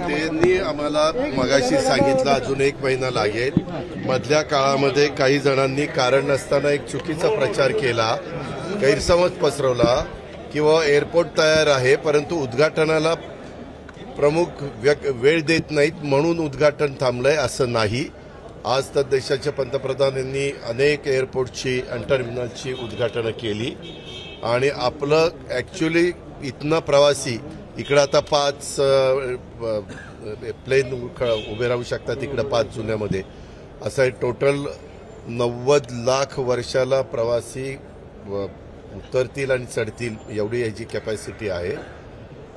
त्यांनी आम्हाला मगाशी सांगितलं अजून 1 महिना लागेल। मधल्या काळामध्ये काही जणांनी कारण नसताना एक चुकीचा प्रचार केला, गैरसमज पसरवला किंवा एअरपोर्ट तयार आहे परंतु उद्घाटनाला प्रमुख वेळ देत नाहीत म्हणून उद्घाटन थांबलंय, असं नाही। आज तर देशाच्या पंतप्रधानांनी अनेक एअरपोर्टची आणि टर्मिनलची उद्घाटनं केली आणि आपलं ॲक्च्युली इथनं प्रवासी इकडं आता 5 प्लेन उभे राहू शकतात, इकडं 5 जुन्यामध्ये असं आहे। टोटल 90 लाख वर्षाला प्रवासी उतरतील आणि चढतील एवढी याची कॅपॅसिटी आहे।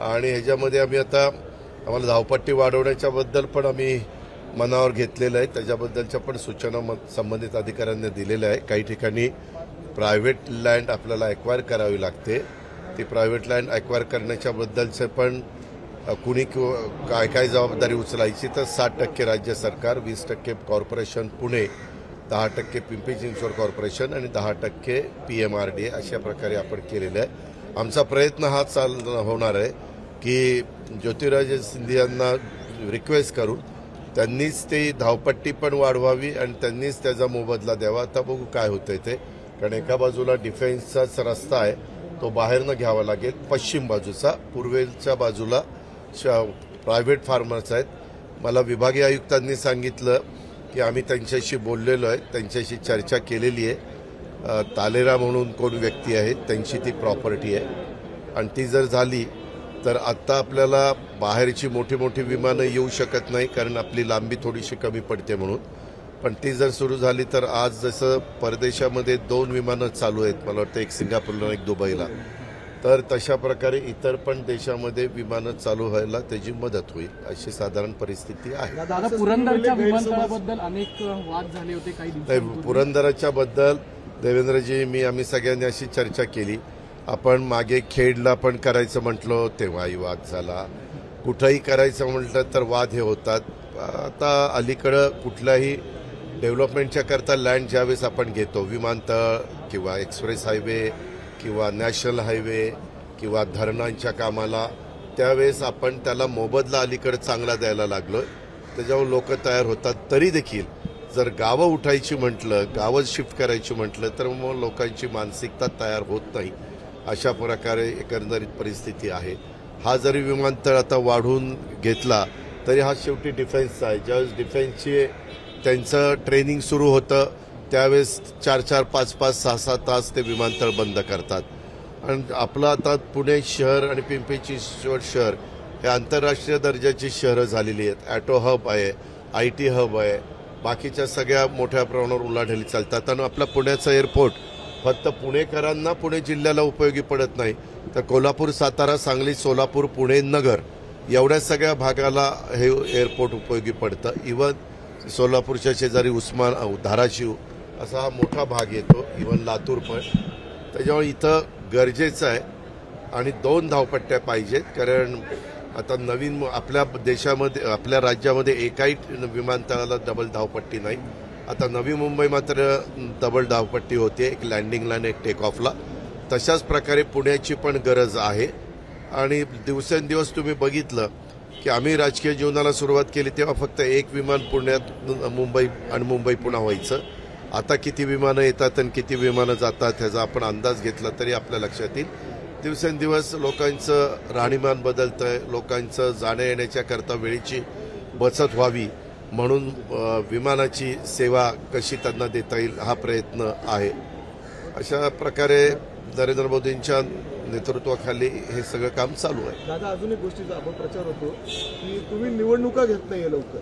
आणि ह्याच्यामध्ये आम्ही आता आम्हाला धावपट्टी वाढवण्याच्याबद्दल पण आम्ही मनावर घेतलेलं आहे, त्याच्याबद्दलच्या पण सूचना संबंधित अधिकाऱ्यांना दिलेल्या आहे। काही ठिकाणी प्रायव्हेट लँड आपल्याला ॲक्वायर करावी लागते, ती प्रायव्हेट लँड ॲक्वायर करण्याच्याबद्दलचे पण कुणी काय काय जबाबदारी उचलायची तर 60% राज्य सरकार, 20% कॉर्पोरेशन पुणे, 10% पिंपरी चिंचवड कॉर्पोरेशन आणि 10% PMRDA अशा प्रकारे आपण केलेलं आहे। आमचा प्रयत्न हा होणार आहे की ज्योतिराजे सिंधियांना रिक्वेस्ट करून त्यांनीच ते धावपट्टी पण वाढवावी आणि त्यांनीच त्याचा मोबदला द्यावा। आता बघू काय होतंय ते, कारण एका बाजूला डिफेन्सचाच रस्ता आहे तो बाहेरनं घ्यावा लागेल, पश्चिम बाजूचा, पूर्वेच्या बाजूला प्रायव्हेट फार्मर्स आहेत। मला विभागीय आयुक्तांनी सांगितलं की आम्ही त्यांच्याशी बोललेलो आहे, त्यांच्याशी चर्चा केलेली आहे। तालेरा म्हणून कोण व्यक्ती आहे त्यांची ती प्रॉपर्टी आहे आणि ती जर झाली तर आत्ता आपल्याला बाहेरची मोठी मोठी विमानं येऊ शकत नाही कारण आपली लांबी थोडीशी कमी पडते म्हणून, पण ती जर सुरू झाली तर आज जसं परदेशामध्ये 2 विमानं चालू आहेत, मला वाटतं एक सिंगापूरला एक दुबईला, तर तशा प्रकारे इतर पण देशामध्ये विमानं चालू व्हायला त्याची मदत होईल अशी साधारण परिस्थिती आहे। दादा, पुरंदरच्या विमानतळाबद्दल अनेक वाद झाले होते काही दिवसांपूर्वी। पुरंदराच्या बद्दल देवेंद्रजी आम्ही सगळ्यांनी अशी चर्चा केली। आपण मागे खेडला पण करायचं म्हटलं तेव्हाही वाद झाला, कुठंही करायचं म्हटलं तर वाद हे होतात। आता अलीकडं कुठल्याही डेव्हलपमेंटच्या करता लँड ज्यावेळेस आपण घेतो, विमानतळ किंवा एक्सप्रेस हायवे किंवा नॅशनल हायवे किंवा धरणांच्या कामाला, त्यावेळेस आपण त्याला मोबदला अलीकडे चांगला द्यायला लागलो, त्याच्यावर लोक तयार होतात। तरी देखील जर गावं उठायची म्हटलं, गावं शिफ्ट करायची म्हटलं तर मग लोकांची मानसिकता तयार होत नाही, अशा प्रकारे एकंदरीत परिस्थिती आहे। हा जरी विमानतळ आता वाढवून घेतला तरी हा शेवटी डिफेन्सचा आहे। ज्यावेळेस डिफेन्सची त्यांचं ट्रेनिंग सुरू होतं त्यावेळेस 4-4, 5-5, 6-6 तास ते विमानतळ बंद करतात। आणि आपलं आता पुणे शहर आणि पिंपरी चिंचवड शहर हे आंतरराष्ट्रीय दर्जाची शहरं झालेली आहेत। ॲटो हब आहे, IT हब आहे, बाकीच्या सगळ्या मोठ्या प्रमाणावर उलाढाली चालतात। आणि आपला पुण्याचं एअरपोर्ट फक्त पुणेकरांना, पुणे जिल्ह्याला उपयोगी पडत नाही तर कोल्हापूर, सातारा, सांगली, सोलापूर, पुणे, नगर एवढ्या सगळ्या भागाला हे एअरपोर्ट उपयोगी पडतं। इवन सोलापूरच्या शेजारी धाराशिव असा हा मोठा भाग येतो, इवन लातूर पण, त्याच्यामुळे इथं गरजेचं आहे। आणि 2 धावपट्ट्या पाहिजेत कारण आता नवीन आपल्या देशामध्ये, आपल्या राज्यामध्ये एकाही विमानतळाला डबल धावपट्टी नाही। आता नवी मुंबई मात्र डबल धावपट्टी होते, एक लँडिंगला आणि एक टेक ऑफला, तशाच प्रकारे पुण्याची पण गरज आहे। आणि दिवसेंदिवस तुम्ही बघितलं की आम्ही राजकीय जीवनाला सुरुवात केली तेव्हा फक्त एक विमान पुण्यात मुंबई आणि मुंबई पुणा व्हायचं, आता किती विमानं येतात आणि किती विमानं जातात ह्याचा आपण अंदाज घेतला तरी आपल्या लक्षात येईल। दिवसेंदिवस लोकांचं राहणीमान बदलतं आहे, लोकांचं जाण्या येण्याच्या करता वेळेची बचत व्हावी म्हणून विमानाची सेवा कशी त्यांना देता येईल हा प्रयत्न आहे। अशा प्रकारे नरेंद्र मोदींच्या नेतृत्वाखाली हे सगळं काम चालू आहे। दादा, अजून एक गोष्टीचा आपण प्रचार होतो की तुम्ही निवडणुका घेत नाहीये लवकर।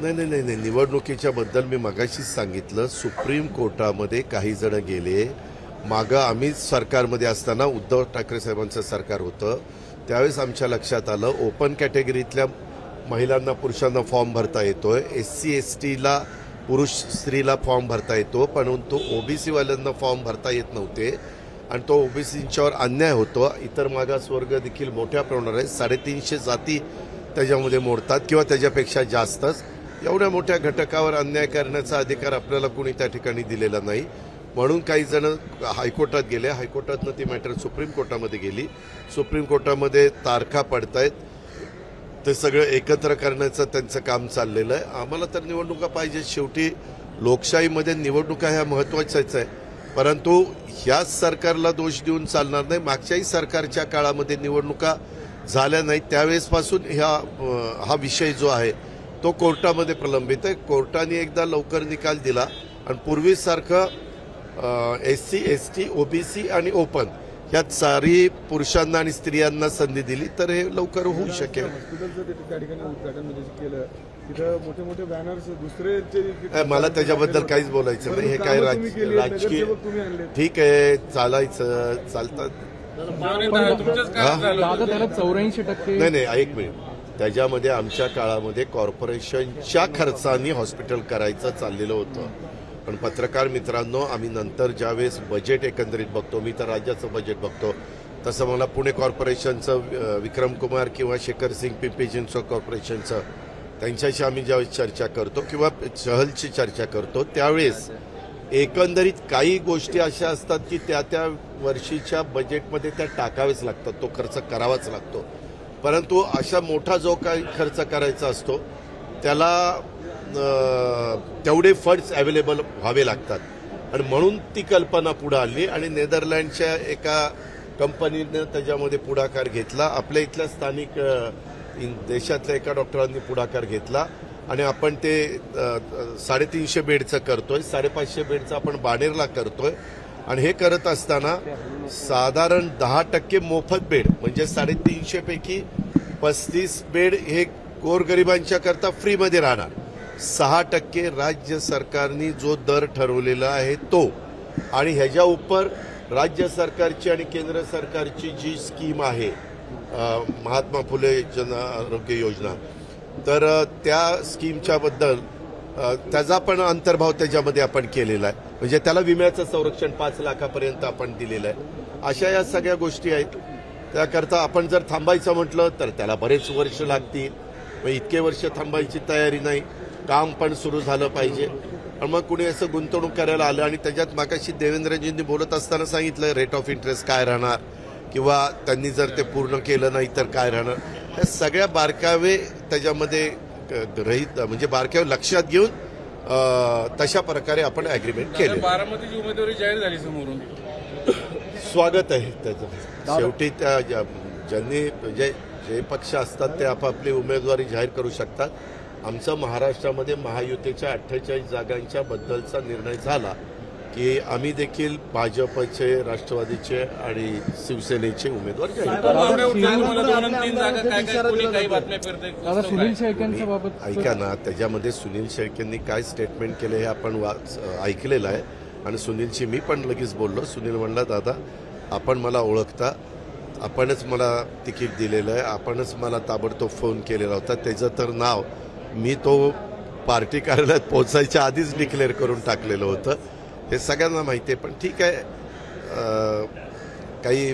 नाही, निवडणुकीच्या बद्दल मी मगाशीच सांगितलं, सुप्रीम कोर्टामध्ये काही जण गेले। मागं आम्हीच सरकारमध्ये असताना उद्धव ठाकरे साहेबांचं सरकार होतं त्यावेळेस आमच्या लक्षात आलं ओपन कॅटेगरीतल्या महिलांना, पुरुषांना फॉर्म भरता येतोय, SC STला पुरुष स्त्रीला फॉर्म भरता येतो, परंतु OBC वाल्यांना फॉर्म भरता येत नव्हते आणि तो OBCंच्यावर अन्याय होतो। इतर मागासवर्ग देखील मोठ्या प्रमाणावर आहे, 350 जाती त्याच्यामध्ये मोडतात किंवा त्याच्यापेक्षा जास्तच। एवढ्या मोठ्या घटकावर अन्याय करण्याचा अधिकार आपल्याला कोणी त्या ठिकाणी दिलेला नाही, म्हणून काही जण हायकोर्टात गेले, हायकोर्टातनं ती मॅटर सुप्रीम कोर्टामध्ये गेली, सुप्रीम कोर्टामध्ये तारखा पडतायत, ते सगळं एकत्र करण्याचं त्यांचं काम चाललेलं आहे. आम्हाला तर निवडणुका पाहिजे. शेवटी लोकशाहीमध्ये निवडणुका ह्या महत्त्वाच्याच आहे. परंतु ह्याच सरकारला दोष देऊन चालणार नाही. मागच्याही सरकारच्या काळामध्ये निवडणुका झाल्या नाही, त्यावेळेसपासून हा विषय जो आहे तो कोर्टामध्ये प्रलंबित आहे. कोर्टाने एकदा लवकर निकाल दिला आणि पूर्वीसारखं SC, ST, OBC आणि ओपन ह्या चारही पुरुषांना आणि स्त्रियांना संधी दिली तर हे लवकर होऊ शकेल. हॉस्पिटलचं त्या ठिकाणी उद्घाटन म्हणजे केलं, तिथं मोठे मोठे बॅनर्स दुसरे मला त्याच्याबद्दल काहीच बोलायचं नाही. हे काय राजकीय ठीक आहे, चालतात. दादा त्याला 84% नाही, एक मिनिट. त्याच्यामध्ये आमच्या काळामध्ये कॉर्पोरेशनच्या खर्चाने हॉस्पिटल करायचं चाललेलं होतं. पण पत्रकार मित्रांनो, आम्ही नंतर ज्यावेळेस बजेट एकंदरीत बघतो, मी तर राज्याचं बजेट बघतो, तसं मला पुणे कॉर्पोरेशनचं विक्रम कुमार किंवा शेखर सिंग पिंपरी चिंचवड कॉर्पोरेशनचं त्यांच्याशी आम्ही ज्यावेळेस चर्चा करतो किंवा चहलची चर्चा करतो त्यावेळेस एकंदरीत काही गोष्टी अशा असतात की त्या वर्षीच्या बजेटमध्ये त्या टाकावेच लागतात, तो खर्च करावाच लागतो. परंतु अशा मोठा जो काही खर्च करायचा असतो त्याला तेवढे फंड्स अवेलेबल व्हावे लागतात आणि म्हणून ती कल्पना पुढे आली आणि नेदरलँडच्या एका कंपनीनं त्याच्यामध्ये पुढाकार घेतला. आपल्या इथल्या स्थानिक देशातल्या एका डॉक्टरांनी पुढाकार घेतला आणि आपण ते 350 बेडचं करतोय, 550 बेडचं आपण बाणेरला करतोय. आणि हे करत असताना साधारण 10% मोफत बेड म्हणजे 350 पैकी 35 बेड हे गोरगरिबांच्या करता फ्रीमध्ये राहणार. 6% राज्य सरकारने जो दर ठरवलेला आहे तो, आणि ह्याच्या उपर राज्य सरकारची आणि केंद्र सरकारची जी स्कीम आहे महात्मा फुले जन आरोग्य योजना, तर त्या स्कीमच्या बद्दल त्याचा पण अंतर्भाव त्याच्यामध्ये आपण केलेला आहे. म्हणजे त्याला विम्याचं संरक्षण 5 लाखापर्यंत आपण दिलेलं आहे. अशा या सगळ्या गोष्टी आहेत. त्याकरता आपण जर थांबायचं म्हटलं तर त्याला बरेच वर्ष लागतील. मग इतके वर्ष थांबायची तयारी नाही, काम पण सुरू झालं पाहिजे. आणि मग कुणी असं गुंतवणूक करायला आलं आणि त्याच्यात मागाशी देवेंद्रजींनी बोलत असताना सांगितलं रेट ऑफ इंटरेस्ट काय राहणार किंवा त्यांनी जर ते पूर्ण केलं नाही तर काय राहणार, ह्या सगळ्या बारकावे त्याच्यामध्ये रहित म्हणजे बारकावे लक्षात घेऊन तशा प्रकारे आपण अग्रीमेंट केलं. बारामतीची उमेदवारी जाहीर झाली समोरून, स्वागत आहे त्याचं. शेवटी त्या ज्यांनी म्हणजे जे पक्ष असतात ते आपापली उमेदवारी जाहीर करू शकतात. आमचं महाराष्ट्रामध्ये महायुतीच्या 48 जागांच्या बद्दलचा निर्णय झाला की आम्ही देखील भाजपचे, राष्ट्रवादीचे आणि शिवसेनेचे उमेदवार जाहीर दादा सुनील शेळकेंच्या बाबत ऐका ना, त्याच्यामध्ये सुनील शेळकेंनी काय स्टेटमेंट केलं हे आपण ऐकलेलं आहे आणि सुनीलशी मी पण लगेच बोललो. सुनील म्हणला दादा आपण मला ओळखता, आपणच मला तिकीट दिलेलं आहे, आपणच मला ताबडतोब फोन केलेला होता, त्याचं तर नाव मी तो पार्टी कार्यालयात पोहोचायच्या आधीच डिक्लेअर करून टाकलेलं होतं. हे सगळ्यांना माहिती आहे. पण ठीक आहे, काही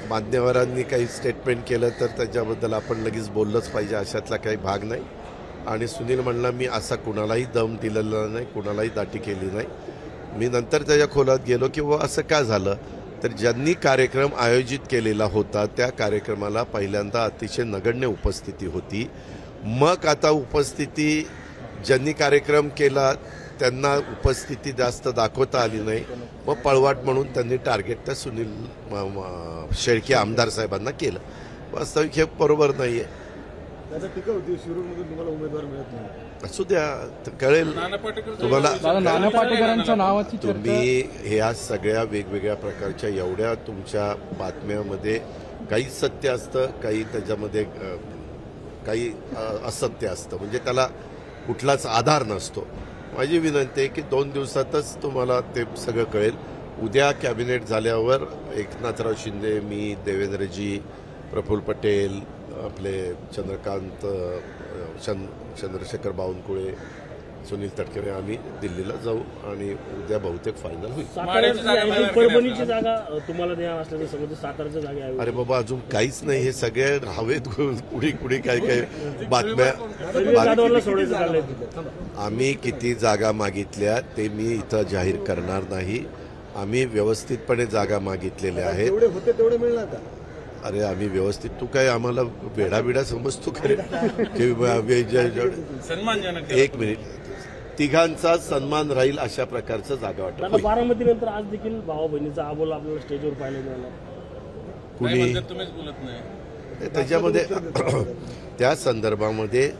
मान्यवरांनी काही स्टेटमेंट केलं तर त्याच्याबद्दल आपण लगेच बोललंच पाहिजे, अशातला काही भाग नाही. आणि सुनील म्हणला मी असा कुणालाही दम दिलेला नाही, कुणालाही दाटी केली नाही. मी नंतर त्याच्या खोलात गेलो की असं का झालं, तर ज्यांनी कार्यक्रम आयोजित केलेला होता त्या कार्यक्रमाला पहिल्यांदा अतिशय नगण्य उपस्थिती होती. मग आता उपस्थिती ज्यांनी कार्यक्रम केला त्यांना उपस्थिती जास्त दाखवता आली नाही, मग पळवाट म्हणून त्यांनी टार्गेट त्या सुनील शेळके आमदार साहेबांना केलं. वास्तविक हे बरोबर नाही आहे. टीका होती शिरूरमधून तुम्हाला उमेदवार मिळत नाही, असू द्या, कळेल तुम्हाला. नाना पाटेकरांच्या नावाची तुम्ही ह्या सगळ्या वेगवेगळ्या प्रकारच्या एवढ्या तुमच्या बातम्यामध्ये काही सत्य असतं, काही त्याच्यामध्ये काही असत्य असतं, म्हणजे त्याला कुठलाच आधार नसतो. माझी विनंती आहे की 2 दिवसातच तुम्हाला ते सगळं कळेल. उद्या कॅबिनेट झाल्यावर एकनाथराव शिंदे, मी, देवेंद्रजी, प्रफुल्ल पटेल, आपले चंद्रकांत चंद्रशेखर बावनकुळे, सुनील तटकरे आम्ही दिल्लीला जाऊ आणि उद्या बहुतेक फायनल होईल. परभणीची जागा तुम्हाला द्या असल्याचं समज, सातारच्या जागा. अरे बाबा अजून काहीच नाही, हे सगळे हवेत कुणी काय काय बातम्या. आम्ही किती जागा मागितल्या ते मी इथं जाहीर करणार नाही. आम्ही व्यवस्थितपणे जागा मागितलेल्या आहेत. तेवढे होते तेवढे मिळणार का? अरे आम्ही व्यवस्थित, तू काय आम्हाला वेडाबिडा समजतो खरे सन्मानजनक एक मिनिट, तिघांचा सन्मान राहील अशा प्रकारचं जागा वाटप दादा होईल. बारामतीनंतर आज देखील भावा बहिणीचा आबोला आपल्याला स्टेजवर पाहायला मिळाला. नाही कुणी म्हणतात तुम्हीच बोलत नाही. त्याच्यामध्ये त्या संदर्भामध्ये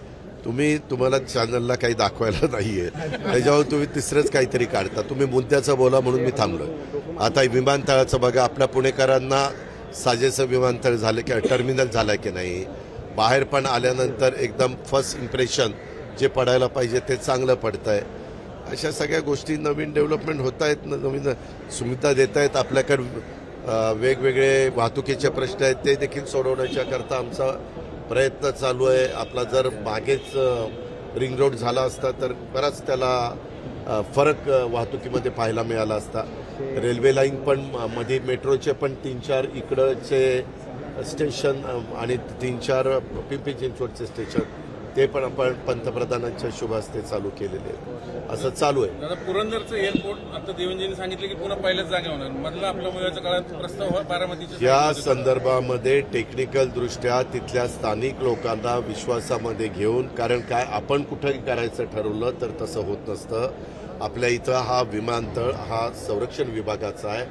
तुम्हाला चॅनलला काही दाखवायला नाहीये, त्याच्यावर तुम्ही तिसरंच काहीतरी काढता. तुम्ही मुद्द्याचं बोला म्हणून मी थांबलोय. आता विमानतळाचं बघा, आपल्या पुणेकरांना साजेसं विमानतळ झालं की टर्मिनल झालं की नाही, बाहेर पण आल्यानंतर एकदम फर्स्ट इम्प्रेशन जे पडायला पाहिजे ते चांगलं पडतंय. अशा सगळ्या गोष्टी नवीन डेव्हलपमेंट होत आहेत, नवीन सुविधा देत आहेत. आपल्याकडे वेगवेगळे वाहतुकीचे प्रश्न आहेत, ते देखील सोडवण्याच्या करता आमचा प्रयत्न चालू आहे. आपला जर मागेच रिंग रोड झाला असता तर बराच त्याला फरक वाहतुकीमध्ये पाहायला मिळाला असता. रेल्वे लाईन पण मध्ये मेट्रोचे पण 3-4 इकडचे स्टेशन आणि 3-4 पिंपरी चिंचवडचे स्टेशन ते पण आपण पंतप्रधानांच्या शुभ हस्ते चालू केलेले आहे. असं चालू आहे. दादा पुरंदरचं एअरपोर्ट आता देवेंद्रजींनी सांगितलं की पुन्हा पहिल्याच जागा होणार. मधला आपल्या मुलाच्या काळात प्रस्ताव बारामतीच्या या संदर्भामध्ये टेक्निकल दृष्ट्या तिथल्या स्थानिक लोकांना विश्वासामध्ये घेऊन, कारण काय आपण कुठंही करायचं ठरवलं तर तसं होत नसतं. आपल्या इथं हा विमानतळ हा संरक्षण विभागाचा आहे,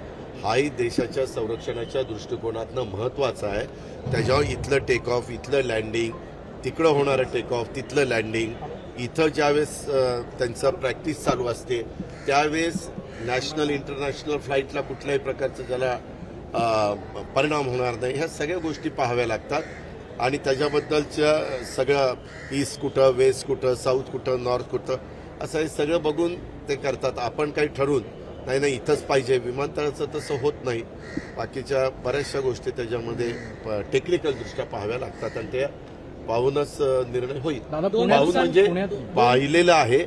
हाही देशाच्या संरक्षणाच्या दृष्टिकोनातनं महत्त्वाचा आहे. त्याच्यावर इथलं टेक ऑफ, इथलं लँडिंग, तिकडं होणारं टेक ऑफ, तिथलं लँडिंग, इथं ज्यावेळेस त्यांचं प्रॅक्टिस चालू असते त्यावेळेस नॅशनल इंटरनॅशनल फ्लाईटला कुठल्याही प्रकारचं ज्याला परिणाम होणार नाही, ह्या सगळ्या गोष्टी पाहाव्या लागतात. आणि त्याच्याबद्दलच्या सगळं ईस्ट कुठं, वेस्ट कुठं, साऊथ कुठं, नॉर्थ कुठं, असं हे सगळं बघून ते करतात. आपण काही ठरवून नाही इथंच पाहिजे, विमानतळाचं तसं होत नाही. बाकीच्या बऱ्याचशा गोष्टी त्याच्यामध्ये टेक्निकल दृष्ट्या पाहाव्या लागतात आणि ते पाहूनच निर्णय होईल. पाहून म्हणजे पाहिलेलं आहे,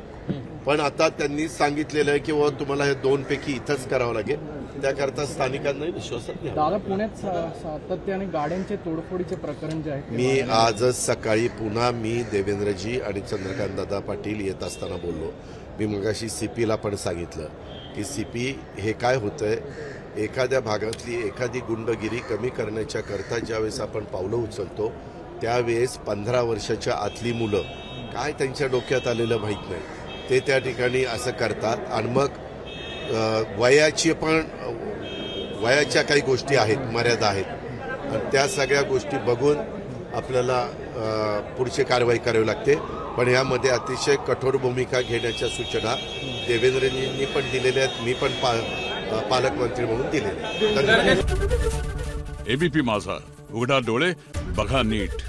पण आता त्यांनी सांगितलेलं आहे की तुम्हाला हे 2 पैकी इथंच करावं लागेल. त्याकरता स्थानिकांनाही विश्वासात घ्या. दादा पुण्यात सातत्याने गाड्यांचे तोडफोडीचे प्रकरण जे आहे, मी आजच सकाळी पुन्हा देवेंद्रजी आणि चंद्रकांत दादा पाटील येत असताना बोललो. मी मगाशी CPला पण सांगितलं की CP हे काय होतंय, एखाद्या भागातली एखादी गुंडगिरी कमी करण्याच्या करता ज्यावेळेस आपण पावलं उचलतो त्यावेळेस 15 वर्षाच्या आतली मुलं काय त्यांच्या डोक्यात आलेलं माहीत नाही, ते त्या ठिकाणी असं करतात. आणि मग वयाच्या काही गोष्टी आहेत, मर्यादा आहेत, आणि त्या सगळ्या गोष्टी बघून आपल्याला पुढची कारवाई करावी लागते. पण यामध्ये अतिशय कठोर भूमिका घेण्याच्या सूचना देवेंद्रजींनी पण दिलेल्या आहेत, मी पण पालकमंत्री म्हणून दिलेल्या आहेत. एबीपी माझा, उघडा डोळे बघा नीट.